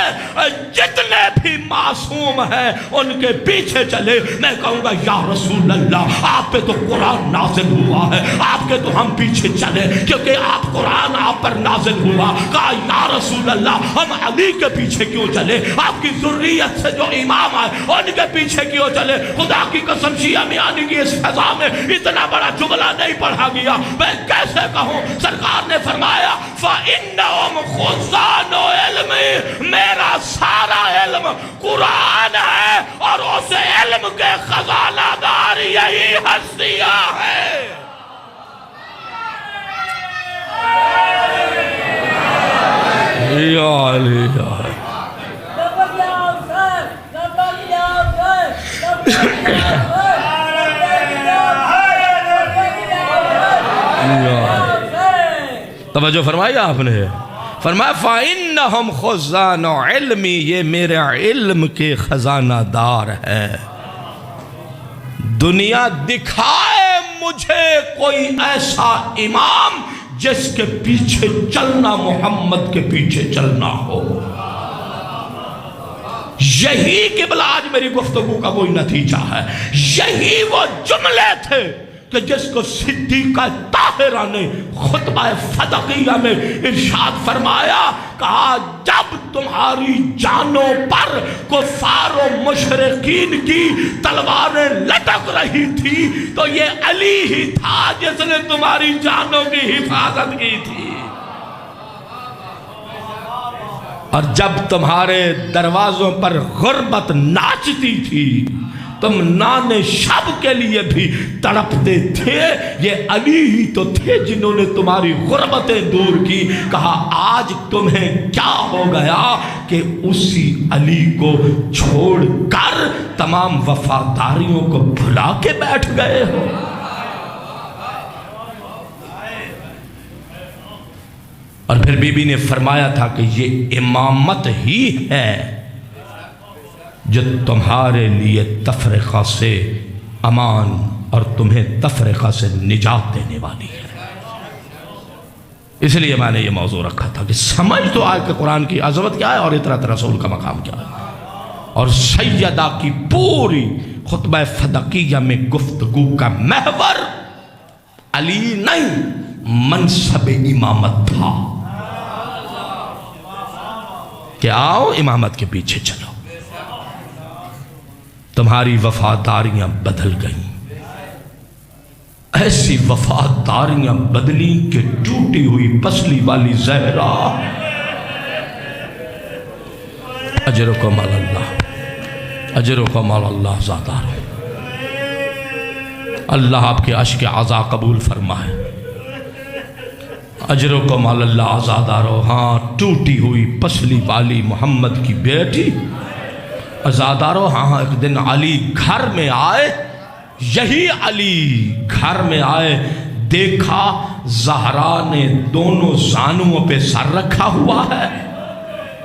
جتنے بھی معصوم ہیں ان کے پیچھے چلے میں کہوں گا یا رسول اللہ آپ پہ تو قرآن نازل ہوا ہے آپ کے تو ہم پیچھے چلے کیونکہ آپ قرآن آپ پر نازل ہوا کہا یا رسول اللہ ہم علی کے پیچھے کیوں چلے آپ کی ذریت سے جو امام آئے ان کے پیچھے کیوں چلے خدا کی قسم شیعہ میانی کی اس فضا میں اتنا بڑا جملہ نہیں پڑھا گیا میں کیسے کہوں سرکار نے فرمایا فَإِنَّهُمْ خُزَّانُ عِلْمِ میرا سارا علم قرآن ہے اور اس علم کے خزانہ دار یہی ہستیاں ہیں یا علی یا توجہ فرمایا آپ نے فرمایا فَإِنَّهُمْ خُزَّانُ عِلْمِ یہ میرے علم کے خزانہ دار ہے دنیا دکھائے مجھے کوئی ایسا امام جس کے پیچھے چلنا محمد کے پیچھے چلنا ہو یہی قبلہ آج میری گفتگو کا وہی نتیجہ ہے یہی وہ جملے تھے کہ جس کو صدیقہ طاہرہ نے خطبہ فدقیہ میں ارشاد فرمایا کہا جب تمہاری جانوں پر کفار و مشرقین کی تلواریں لٹک رہی تھی تو یہ علی ہی تھا جس نے تمہاری جانوں کی حفاظت کی تھی اور جب تمہارے دروازوں پر غربت ناچتی تھی تم نان شب کے لیے بھی تڑپتے تھے یہ علی ہی تو تھے جنہوں نے تمہاری غربتیں دور کی کہا آج تمہیں کیا ہو گیا کہ اسی علی کو چھوڑ کر تمام وفاداریوں کو بھلا کے بیٹھ گئے ہو اور پھر بی بی نے فرمایا تھا کہ یہ امامت ہی ہے جو تمہارے لیے تفرقہ سے امان اور تمہیں تفرقہ سے نجات دینے والی ہے اس لیے میں نے یہ موضوع رکھا تھا کہ سمجھ تو آئے کہ قرآن کی عظمت کیا ہے اور اطاعت رسول کا مقام کیا ہے اور سیدہ کی پوری خطبہ فدقیہ میں گفتگو کا محور علی نہیں منصب امامت تھا کہ آؤ امامت کے پیچھے چلو تمہاری وفاداریاں بدل گئیں ایسی وفاداریاں بدلی کہ ٹوٹی ہوئی پسلی والی زہرا اجرکم علی اللہ اجرکم علی اللہ زادار اللہ آپ کے عشق عزا قبول فرمائے اجرکم علی اللہ عزادارو ہاں ٹوٹی ہوئی پسلی والی محمد کی بیٹی عزادارو ہاں ایک دن علی گھر میں آئے یہی علی گھر میں آئے دیکھا زہرا نے دونوں زانوں پہ سر رکھا ہوا ہے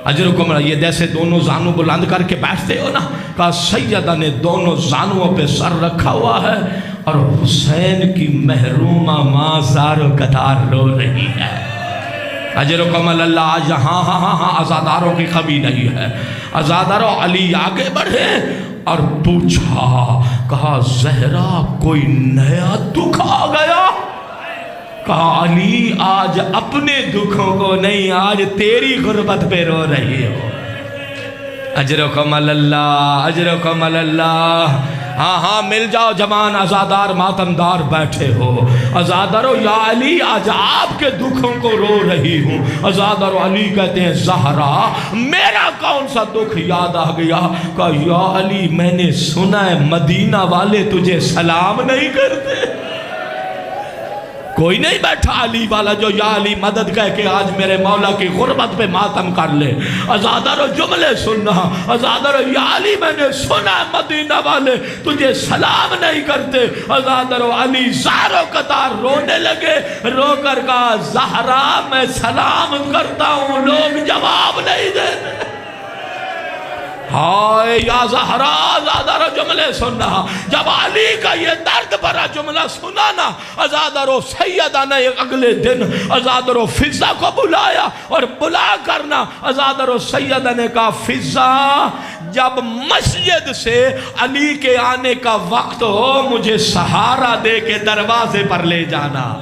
اجرکم یہ جیسے دونوں زانوں بلند کر کے بیٹھتے ہو نا کہا سیدہ نے دونوں زانوں پہ سر رکھا ہوا ہے اور حسین کی محرومہ ماں زار و قطار رو رہی ہے اجرکم اللہ آج ہاں ہاں ہاں ہاں عزاداروں کی کمی نہیں ہے عزاداروں علی آگے بڑھے اور پوچھا کہا زہرا کوئی نیا دکھ آ گیا کہا علی آج اپنے دکھوں کو نہیں آج تیری غربت پہ رو رہی ہو اجرکم اللہ اجرکم اللہ ہاں ہاں مل جاؤ جوان عزادار ماتمدار بیٹھے ہو عزادارو یا علی آج آپ کے دکھوں کو رو رہی ہوں عزادارو علی کہتے ہیں زہرا میرا کون سا دکھ یاد آ گیا کہا یا علی میں نے سنا ہے مدینہ والے تجھے سلام نہیں کرتے کوئی نہیں بیٹھا علی والا جو یا علی مدد کہہ کے آج میرے مولا کی غربت پہ ماتم کر لے. ازادارو جملے سننا، ازادارو یا علی میں نے سنا مدینہ والے تجھے سلام نہیں کرتے. ازادارو علی زار و قطار رونے لگے، رو کر کہا زہرا میں سلام کرتا ہوں لوگ جواب نہیں دیتے. ہائے یا زہرا، ازادارو جملے سننا. جب علی کا یہ درد بھرا جملہ سنا نا، ازادارو سیدہ نے اگلے دن ازادارو فضہ کو بلایا اور بلا کرنا ازادارو سیدہ نے کہا فضہ جب مسجد سے علی کے آنے کا وقت ہو مجھے سہارا دے کے دروازے پر لے جانا.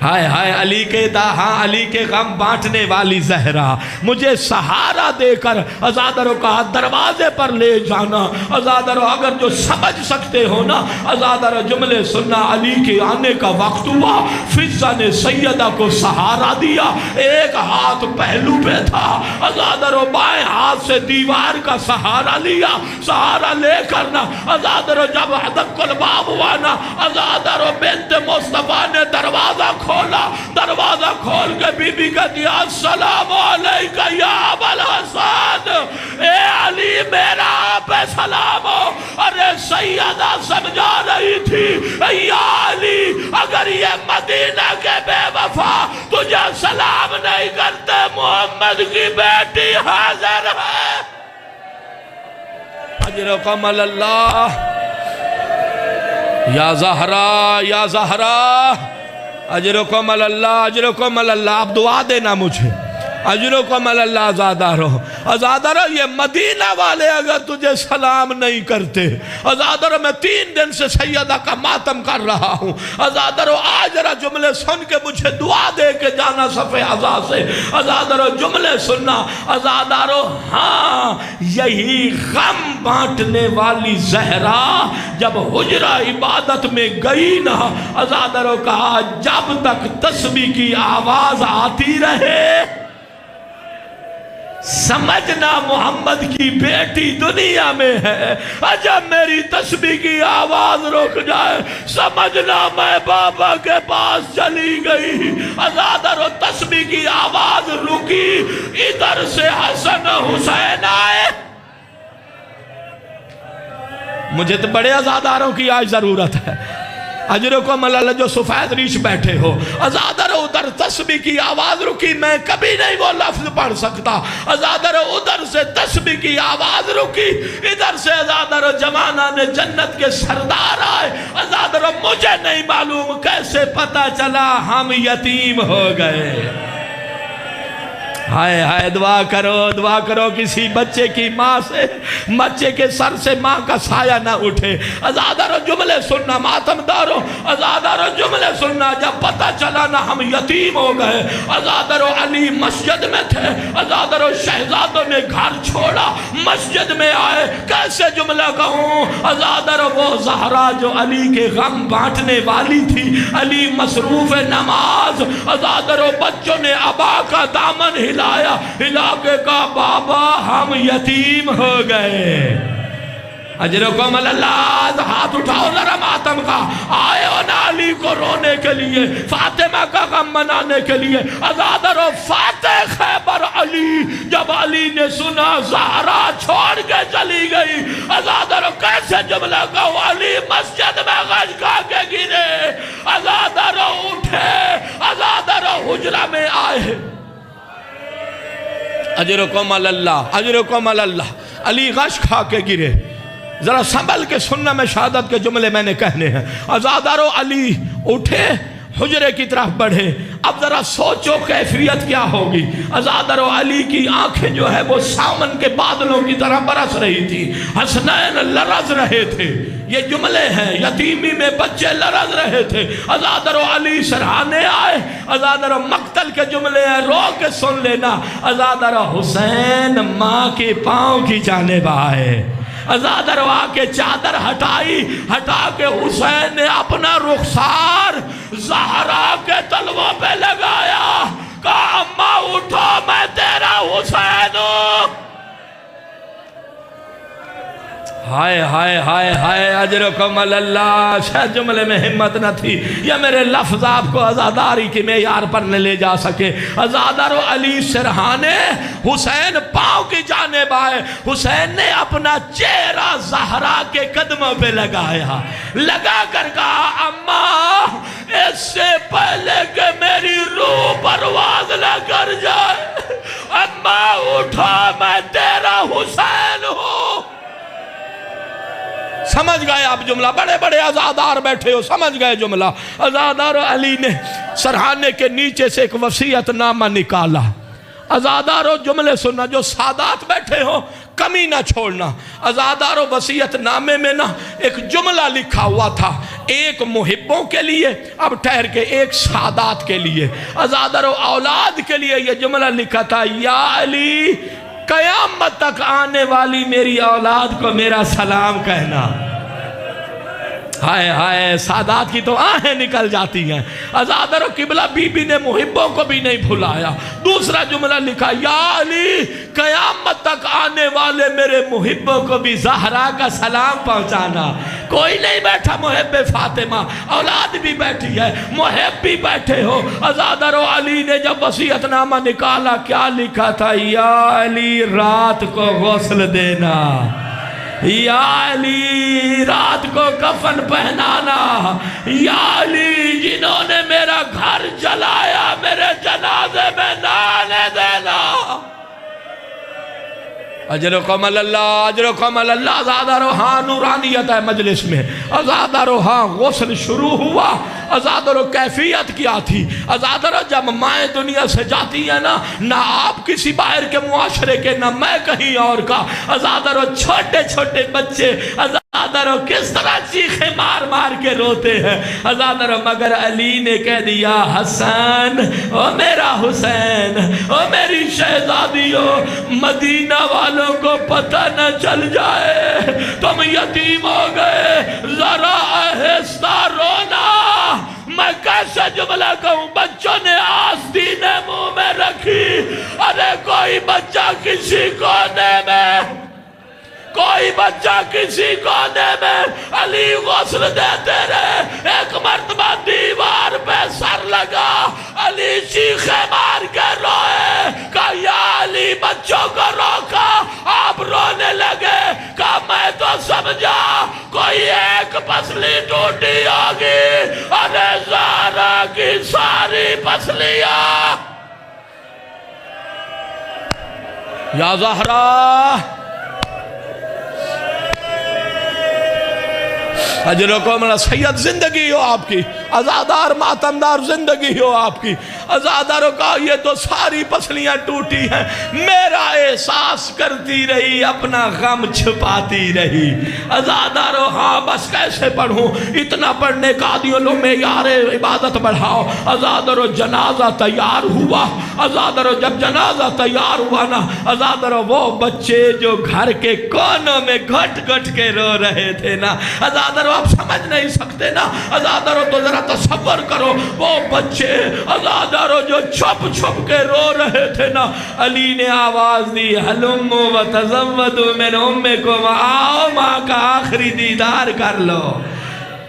ہائے ہائے علی کے ہاں علی کے غم بانٹنے والی زہرا، مجھے سہارا دے کر ازادارو کہا دروازے پر لے جانا. ازادارو اگر جو سمجھ سکتے ہو نا، ازادارو جملے سننا. علی کے آنے کا وقت ہوا، فضہ نے سیدہ کو سہارا دیا. ایک ہاتھ پہلو پہ تھا، ازادارو بائیں ہاتھ سے دیوار کا سہارا لیا. سہارا لے کرنا ازادارو جب حدق الباب ہوا نا، ازادارو بنت مصطفیٰ نے دروازہ کھولا. دروازہ کھول کے بی بی کہتی السلام علیکہ یا ابا الحسن، اے علی میرا پہ سلام ہو. ارے سیدہ سمجھا رہی تھی یا علی اگر یہ مدینہ کے بے وفا تجھے سلام نہیں کرتے، محمد کی بیٹی حاضر ہے. اجرکم اللہ یا زہرا، یا زہرا اجرکم اللہ، اجرکم اللہ. آپ دعا دینا مجھے. اجرکم اللہ. ازادارو، ازادارو یہ مدینہ والے اگر تجھے سلام نہیں کرتے، ازادارو میں 3 دن سے سیدہ کا ماتم کر رہا ہوں. ازادارو آج ذرا جملے سن کے مجھے دعا دے کے جانا صفِ عزا سے. ازادارو جملے سننا. ازادارو ہاں یہی غم بانٹنے والی زہرا جب حجرہ عبادت میں گئی نا، ازادارو کہا جب تک تسبیح کی آواز آتی رہے سمجھنا محمد کی بیٹی دنیا میں ہے. جب میری تسبیح کی آواز رک جائے سمجھنا میں بابا کے پاس چلی گئی. ازادارو تسبیح کی آواز رکی، ادھر سے حسن حسین آئے. مجھے تو بڑے ازاداروں کی آج ضرورت ہے. اجرکم اللہ جو سفید ریش بیٹھے ہو، ازادارو ادھر تسبیح کی آواز رکی، میں کبھی نہیں وہ لفظ پڑھ سکتا. ازادارو ادھر سے تسبیح کی آواز رکی، ادھر سے ازادارو جمانہ نے جنت کے سردار آئے. ازادارو مجھے نہیں معلوم کیسے پتہ چلا ہم یتیم ہو گئے. ہائے ہائے دعا کرو کسی بچے کی ماں سے، بچے کے سر سے ماں کا سایہ نہ اٹھے. ازادارو جملے سننا ماتم دارو، ازادارو جملے سننا. جب پتہ چلا نا ہم یتیم ہو گئے، ازادارو علی مسجد میں تھے. ازادارو شہزادوں نے گھر چھوڑا مسجد میں آئے. کیسے جملہ کہوں؟ ازادارو وہ زہرا جو علی کے غم بانٹنے والی تھی، علی مصروف نماز. ازادارو بچوں نے ابا کا دامن ہلا کے کہا بابا ہم یتیم ہو گئے. اجرکم اللہ. ہاتھ اٹھاؤ ذرا ماتم کا. آئے ہو نا علی کو رونے کے لیے، فاطمہ کا غم منانے کے لیے. ازادارو فاتح خیبر علی جب علی نے سنا زہرا چھوڑ کے چلی گئی، ازادارو کیسے جملہ کہو؟ علی مسجد میں غش کھا کے گرے. ازادارو اٹھے، ازادارو حجرہ میں آئے. اجرکم اللہ، اجرکم اللہ. علی غش کھا کے گرے. ذرا سنبھل کے سننا، میں شہادت کے جملے میں نے کہنے ہیں. ازادارو علی اٹھے، حجرے کی طرف بڑھے. اب ذرا سوچو کیفیت کیا ہوگی. ازادارو علی کی آنکھیں جو ہے وہ سامن کے بادلوں کی طرح برس رہی تھی. حسنین لرز رہے تھے. یہ جملے ہیں، یتیمی میں بچے لرز رہے تھے. ازادارو علی سرحانے آئے. ازادارو مقتل کے جملے ہیں، رو کے سن لینا. ازادارو حسین ماں کے پاؤں کی جانب آئے. ازادارو آ کے چادر ہٹائی، ہٹا کے حسین نے اپنا رخسار زہرا کے تلووں پہ لگایا. کہا اماں اٹھو میں تیرا حسین ہوں. ہائے ہائے ہائے ہائے اجرکم اللہ. شاید جملے میں ہمت نہ تھی یا میرے لفظ آپ کو عزاداری کی معیار پر نہ لے جا سکے. عزادار و علی سرہانے حسین پاؤں کی جانب آئے. حسین نے اپنا چہرہ زہرا کے قدموں پہ لگایا, لگا کر کہا اماں اس سے پہلے کہ میری روح پرواز نہ کر جائے, اماں اٹھا میں تیرا حسین ہوں. سمجھ گئے آپ جملہ؟ بڑے بڑے عزادار بیٹھے ہو, سمجھ گئے جملہ؟ عزادار علی نے سرہانے کے نیچے سے ایک وصیت نامہ نکالا. عزادارو جملے سننا, جو سادات بیٹھے ہو کمی نہ چھوڑنا. عزادارو وصیت نامے میں نا ایک جملہ لکھا ہوا تھا, ایک محبوں کے لیے, اب ٹھہر کے ایک سادات کے لیے. عزادارو اولاد کے لیے یہ جملہ لکھا تھا, یا علی قیامت تک آنے والی میری اولاد کو میرا سلام کہنا. ہائے ہائے سادات کی تو آہیں نکل جاتی ہیں. عزادار و قبلہ بی بی نے محبوں کو بھی نہیں بھلایا. دوسرا جملہ لکھا, یا علی قیامت تک آنے والے میرے محبوں کو بھی زہرا کا سلام پہنچانا. کوئی نہیں بیٹھا محب فاطمہ, اولاد بھی بیٹھی ہے, محب بھی بیٹھے ہو. عزادار و علی نے جب وصیت نامہ نکالا کیا لکھا تھا, یا علی رات کو غسل دینا, یا علی رات کو کفن پہنانا, یا علی جنہوں نے میرا گھر جلایا میرے جنازے میں نہ آنے دینا. اجرکم اللہ, اجرکم اللہ. عزادارو ہاں نورانیت ہے مجلس میں. عزادارو ہاں غسل شروع ہوا. عزادارو کیفیت کیا تھی؟ عزادارو جب مائیں دنیا سے جاتی ہیں نا, نہ آپ کسی باہر کے معاشرے کے, نہ میں کہیں اور کا. عزادارو چھوٹے چھوٹے بچے عزادارو کس طرح چیخیں مار مار کے روتے ہیں. عزادارو مگر علی نے کہہ دیا, حسن او میرا حسین, او میری شہزادیو, مدینہ والوں کو پتہ نہ چل جائے تم یتیم ہو گئے, ذرا آہستہ رونا. میں کیسے جملہ کہوں؟ بچوں نے آستین منہ میں رکھی. ارے کوئی بچہ کسی کونے میں, کوئی بچہ کسی کونے میں, علی غسل دیتے رہے. ایک مرتبہ دیوار پہ سر لگا, علی چیخے مار کے روئے. کہا یا علی بچوں کو روکا, آپ رونے لگے. کہا میں تو سمجھا کوئی ایک پسلی ٹوٹی ہوگی, ارے زہرا کی ساری پسلیاں. یا زہرا اجرکم اللہ. سید زندگی ہو آپ کی, عزادار ماتمدار زندگی ہو آپ کی. عزاداروں کا یہ تو ساری پسلیاں ٹوٹی ہیں, میرا احساس کرتی رہی, اپنا غم چھپاتی رہی. عزاداروں ہاں بس کیسے پڑھوں, اتنا پڑھنے کا دیو لو معیار عبادت بڑھاؤ. عزاداروں جنازہ تیار ہوا. عزاداروں جب جنازہ تیار ہوا نا, عزاداروں وہ بچے جو گھر کے کونوں میں گھٹ گھٹ کے رو رہے تھے نا, عزاداروں آپ سمجھ نہیں سکتے نا. عزاداروں تو ذرا تصور کرو, وہ بچے عزاداروں جو چھپ چھپ کے رو رہے تھے نا, علی نے آواز دی, حلمو و تزودو من امکم, آؤ ماں کا آخری دیدار کر لو.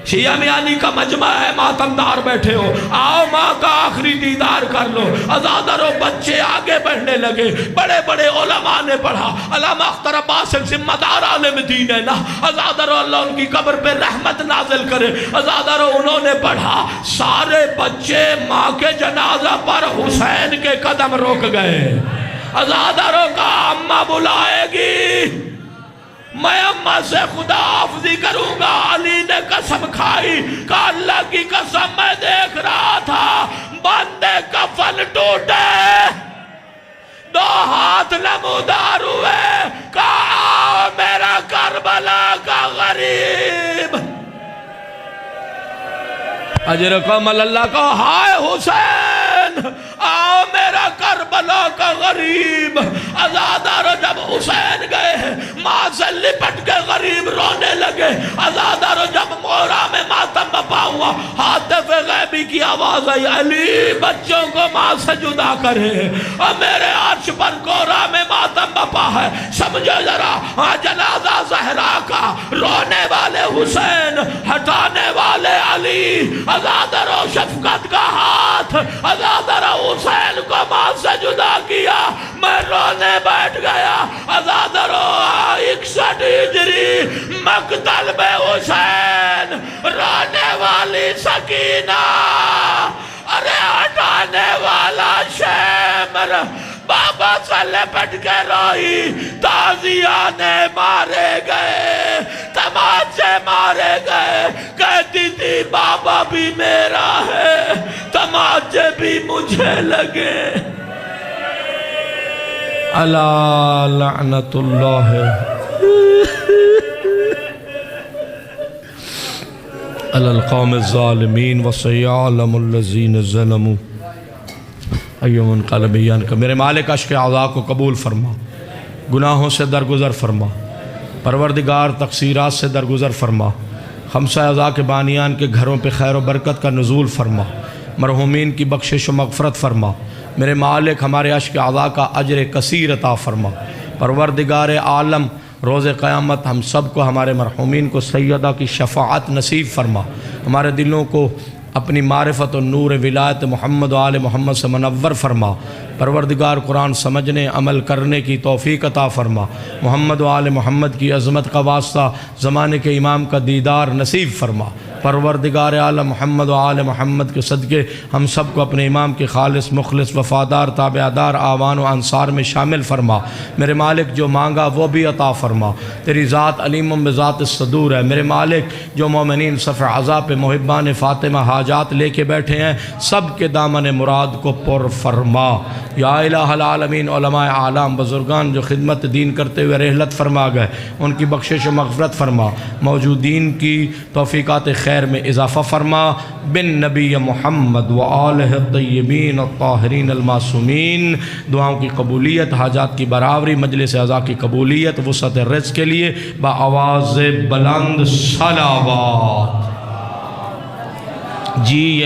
شیعہ میانی کا مجمع ہے, ماتمدار بیٹھے ہو, آؤ ماں کا آخری دیدار کر لو. عزاداروں بچے آگے بڑھنے لگے. بڑے بڑے علماء نے پڑھا. علامہ اختر عباس ذمہ دار عالم دین ہے نا. عزاداروں اللہ ان کی قبر پہ رحمت نازل کرے. عزاداروں انہوں نے پڑھا, سارے بچے ماں کے جنازہ پر حسین کے قدم روک گئے. عزاداروں کا اماں بلائے گی, میں اماں سے خدا حافظی کروں گا. علی نے قسم کھائی کہ اللہ کی قسم میں دیکھ رہا تھا بندے کفن ٹوٹے, دو ہاتھ نمودار ہوئے, کہا میرا کربلا کا غریب. اجرکم اللہ کو, ہائے حسین آؤ میرا کربلا کا غریب عزادارو جب حسین گئے ماں سے لپٹ کے غریب رونے لگے عزادارو جب مورا میں ماتم بپا ہوا حاطف غیبی کی آواز آئی علی بچوں کو ماں سے جدا کرے اور میرے عرش پر گورا میں ماتم بپا ہے سمجھو ذرا جنازہ زہرا کا رونے والے حسین ہٹانے والے علی عزادارو شفقت کا ہاتھ عزادارو حسین کو ماں سے جدا کیا میں رونے بیٹھ گیا عزادارو 61 ہجری مقتل میں حسین رونے والی سکینہ ارے ہٹانے والا شمر بابا سے لپٹ کے روئی تازیانے مارے گئے تماچے مارے گئے کہتی تھی بابا بھی میرا ہے تماچے بھی مجھے لگے اللہ لعنت اللہ علی القوم الظالمین وسیعلم الذین ظلموا ایوم انقلبیان کا میرے مالک عشق اعضاء کو قبول فرما گناہوں سے درگزر فرما پروردگار تقصیرات سے درگزر فرما خمسہ اعضاء کے بانیان کے گھروں پہ خیر و برکت کا نزول فرما مرحومین کی بخشش و مغفرت فرما میرے مالک ہمارے عشق اعضاء کا اجر کثیر عطا فرما پروردگار عالم روز قیامت ہم سب کو ہمارے مرحومین کو سیدہ کی شفاعت نصیب فرما ہمارے دلوں کو اپنی معرفت و نور ولایت محمد و آل محمد سے منور فرما پروردگار قرآن سمجھنے عمل کرنے کی توفیق عطا فرما محمد و آل محمد کی عظمت کا واسطہ زمانے کے امام کا دیدار نصیب فرما پروردگار عالم محمد و آل محمد کے صدقے ہم سب کو اپنے امام کے خالص مخلص وفادار تابعدار آوان و انصار میں شامل فرما میرے مالک جو مانگا وہ بھی عطا فرما تیری ذات علیم بذات الصدور ہے میرے مالک جو مومنین صف عزا پہ محبان فاطمہ حاجات لے کے بیٹھے ہیں سب کے دامن مراد کو پر فرما یا الہ العالمین علماء اعلام بزرگان جو خدمت دین کرتے ہوئے رحلت فرما گئے ان کی بخشش و مغفرت فرما موجودین کی توفیقات خیر میں اضافہ فرما بن نبی محمد و آلہ الطیبین الطاہرین المعصومین دعاؤں کی قبولیت حاجات کی برابری مجلس اعضاء کی قبولیت وسعت رزق کے لیے بآواز بلند صلوات جی